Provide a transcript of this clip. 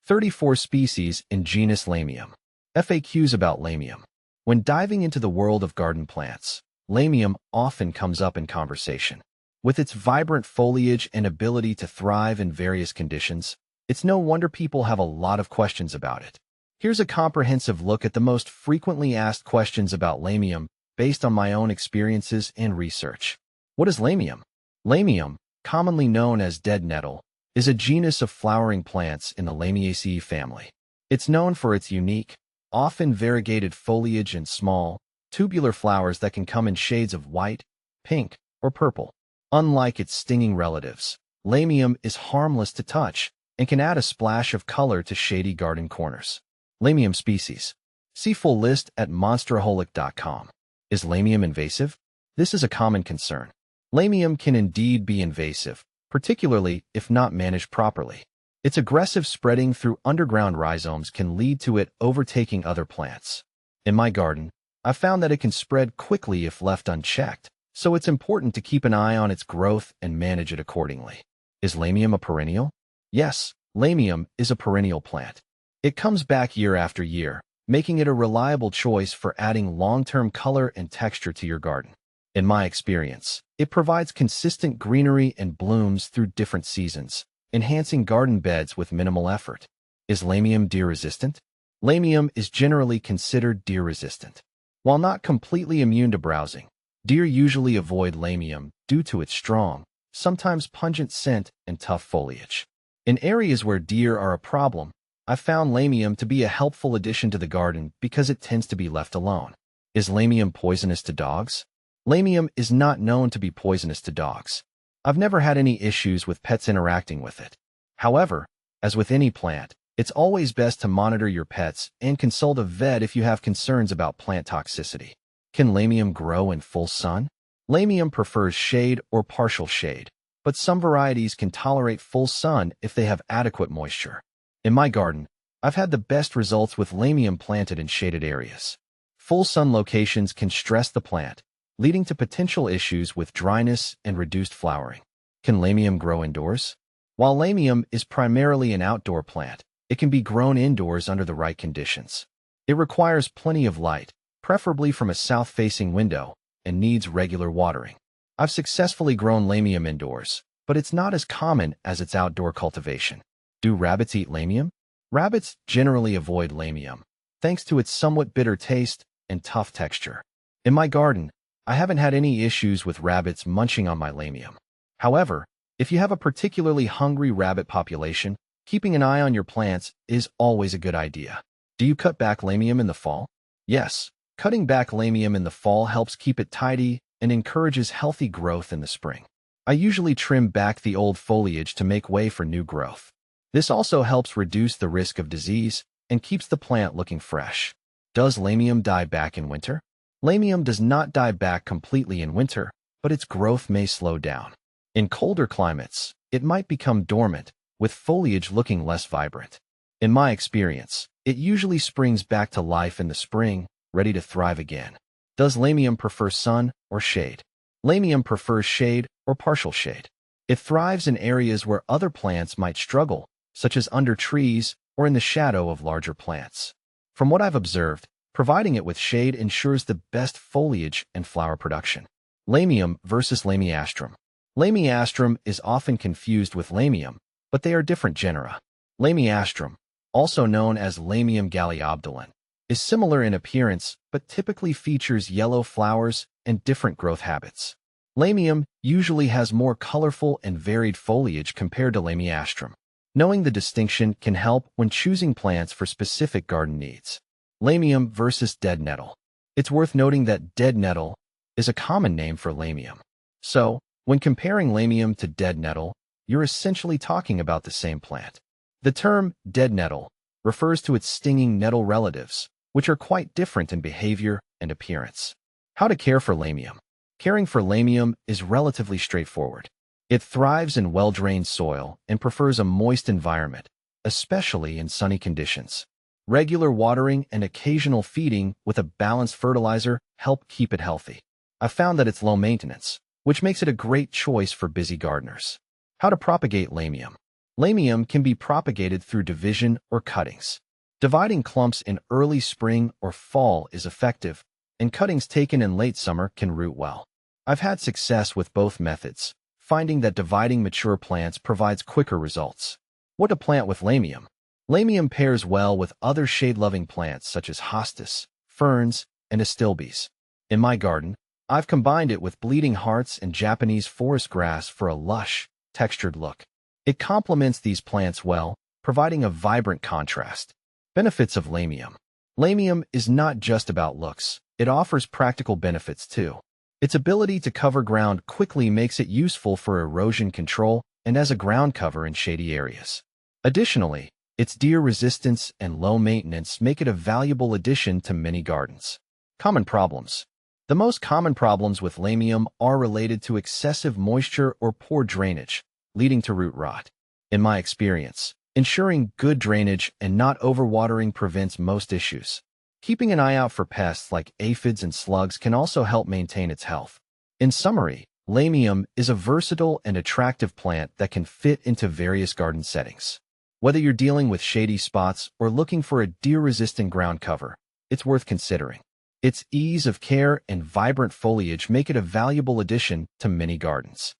34 species in genus Lamium. FAQs about Lamium. When diving into the world of garden plants, Lamium often comes up in conversation. With its vibrant foliage and ability to thrive in various conditions, it's no wonder people have a lot of questions about it. Here's a comprehensive look at the most frequently asked questions about Lamium based on my own experiences and research. What is Lamium? Lamium, commonly known as dead nettle, is a genus of flowering plants in the Lamiaceae family. It's known for its unique, often variegated foliage and small, tubular flowers that can come in shades of white, pink, or purple. Unlike its stinging relatives, Lamium is harmless to touch and can add a splash of color to shady garden corners. Lamium species. See full list at monsteraholic.com. Is Lamium invasive? This is a common concern. Lamium can indeed be invasive, particularly if not managed properly. Its aggressive spreading through underground rhizomes can lead to it overtaking other plants. In my garden, I've found that it can spread quickly if left unchecked, so it's important to keep an eye on its growth and manage it accordingly. Is Lamium a perennial? Yes, Lamium is a perennial plant. It comes back year after year, making it a reliable choice for adding long-term color and texture to your garden. In my experience, it provides consistent greenery and blooms through different seasons, enhancing garden beds with minimal effort. Is Lamium deer-resistant? Lamium is generally considered deer-resistant. While not completely immune to browsing, deer usually avoid Lamium due to its strong, sometimes pungent scent and tough foliage. In areas where deer are a problem, I've found Lamium to be a helpful addition to the garden because it tends to be left alone. Is Lamium poisonous to dogs? Lamium is not known to be poisonous to dogs. I've never had any issues with pets interacting with it. However, as with any plant, it's always best to monitor your pets and consult a vet if you have concerns about plant toxicity. Can Lamium grow in full sun? Lamium prefers shade or partial shade, but some varieties can tolerate full sun if they have adequate moisture. In my garden, I've had the best results with Lamium planted in shaded areas. Full sun locations can stress the plant, leading to potential issues with dryness and reduced flowering. Can Lamium grow indoors? While Lamium is primarily an outdoor plant, it can be grown indoors under the right conditions. It requires plenty of light, preferably from a south-facing window, and needs regular watering. I've successfully grown Lamium indoors, but it's not as common as its outdoor cultivation. Do rabbits eat Lamium? Rabbits generally avoid Lamium, thanks to its somewhat bitter taste and tough texture. In my garden, I haven't had any issues with rabbits munching on my Lamium. However, if you have a particularly hungry rabbit population, keeping an eye on your plants is always a good idea. Do you cut back Lamium in the fall? Yes, cutting back Lamium in the fall helps keep it tidy and encourages healthy growth in the spring. I usually trim back the old foliage to make way for new growth. This also helps reduce the risk of disease and keeps the plant looking fresh. Does Lamium die back in winter? Lamium does not die back completely in winter, but its growth may slow down. In colder climates, it might become dormant, with foliage looking less vibrant. In my experience, it usually springs back to life in the spring, ready to thrive again. Does Lamium prefer sun or shade? Lamium prefers shade or partial shade. It thrives in areas where other plants might struggle, such as under trees or in the shadow of larger plants. From what I've observed, providing it with shade ensures the best foliage and flower production. Lamium versus Lamiastrum. Lamiastrum is often confused with Lamium, but they are different genera. Lamiastrum, also known as Lamium galeobdolon, is similar in appearance but typically features yellow flowers and different growth habits. Lamium usually has more colorful and varied foliage compared to Lamiastrum. Knowing the distinction can help when choosing plants for specific garden needs. Lamium versus dead nettle. It's worth noting that dead nettle is a common name for Lamium. So, when comparing Lamium to dead nettle, you're essentially talking about the same plant. The term dead nettle refers to its stinging nettle relatives, which are quite different in behavior and appearance. How to care for Lamium. Caring for Lamium is relatively straightforward. It thrives in well-drained soil and prefers a moist environment, especially in sunny conditions. Regular watering and occasional feeding with a balanced fertilizer help keep it healthy. I've found that it's low maintenance, which makes it a great choice for busy gardeners. How to propagate Lamium. Lamium can be propagated through division or cuttings. Dividing clumps in early spring or fall is effective, and cuttings taken in late summer can root well. I've had success with both methods, finding that dividing mature plants provides quicker results. What to plant with Lamium? Lamium pairs well with other shade-loving plants such as hostas, ferns, and astilbes. In my garden, I've combined it with bleeding hearts and Japanese forest grass for a lush, textured look. It complements these plants well, providing a vibrant contrast. Benefits of Lamium. Lamium is not just about looks. It offers practical benefits too. Its ability to cover ground quickly makes it useful for erosion control and as a ground cover in shady areas. Additionally, its deer resistance and low maintenance make it a valuable addition to many gardens. Common problems. The most common problems with Lamium are related to excessive moisture or poor drainage, leading to root rot. In my experience, ensuring good drainage and not overwatering prevents most issues. Keeping an eye out for pests like aphids and slugs can also help maintain its health. In summary, Lamium is a versatile and attractive plant that can fit into various garden settings. Whether you're dealing with shady spots or looking for a deer-resistant ground cover, it's worth considering. Its ease of care and vibrant foliage make it a valuable addition to many gardens.